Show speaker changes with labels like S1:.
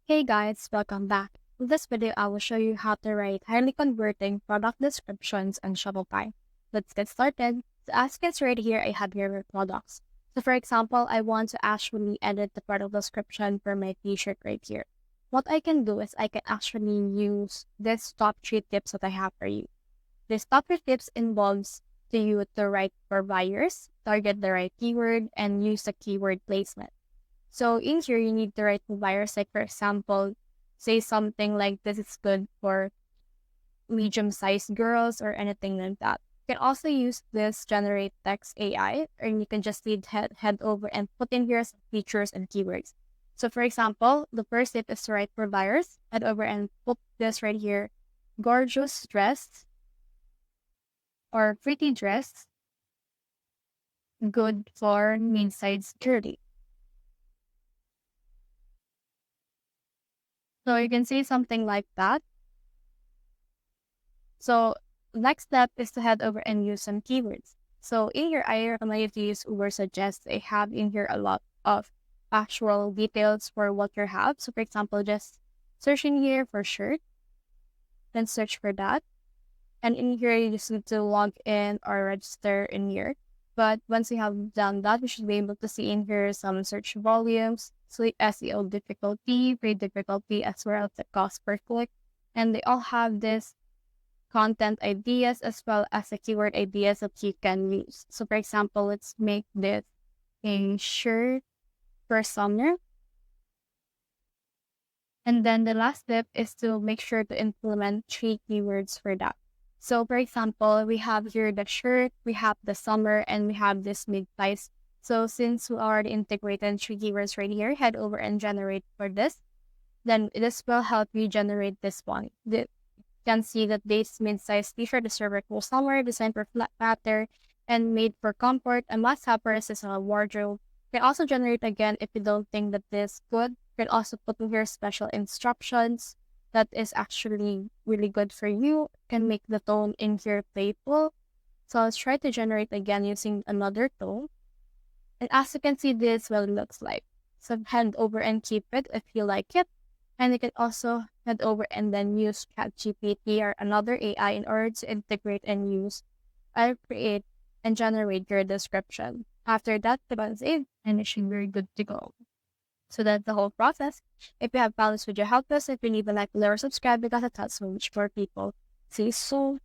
S1: Hey guys, welcome back. In this video, I will show you how to write highly converting product descriptions on Shopify. Let's get started. So as you can see right here, I have here my products. So for example, I want to actually edit the product description for my t-shirt right here. What I can do is I can actually use this top 3 tips that I have for you. This top 3 tips involves to you to write for buyers, target the right keyword, and use the keyword placement. So in here, you need to write the virus, like for example, say something like this is good for medium-sized girls or anything like that. You can also use this generate text AI, or you can just head over and put in here some features and keywords. So for example, the first tip is to write for buyers. Head over and put this right here, gorgeous dress or pretty dress, good for mid-sized girly. So you can say something like that. So next step is to head over and use some keywords. So in here, I recommend you to use Uber Suggest. They have in here a lot of actual details for what you have. So for example, just search in here for shirt, then search for that. And in here, you just need to log in or register in here. But once you have done that, you should be able to see in here some search volumes, SEO difficulty, free difficulty, as well as the cost per click. And they all have this content ideas as well as the keyword ideas that you can use. So for example, let's make this a shirt for summer. And then the last step is to make sure to implement 3 keywords for that. So for example, we have here the shirt, we have the summer, and we have this mid-size. So since we already integrated 3 keywords right here, head over and generate for this. Then this will help you generate this one. Can see that this mid-size t-shirt is for summer, designed for flat pattern, and made for comfort. A must-have purse is a wardrobe. You can also generate again if you don't think that this is good. You can also put in here special instructions that is actually really good for you. You can make the tone in here playful. So let's try to generate again using another tone. And as you can see, this is what it looks like. So head over and keep it if you like it. And you can also head over and then use ChatGPT or another AI in order to integrate and use or create and generate your description. After that, click on save and it should be very good to go. So that's the whole process. If you have found this video helpful, if you leave a like, below, or subscribe because it helps so much more people. See you soon.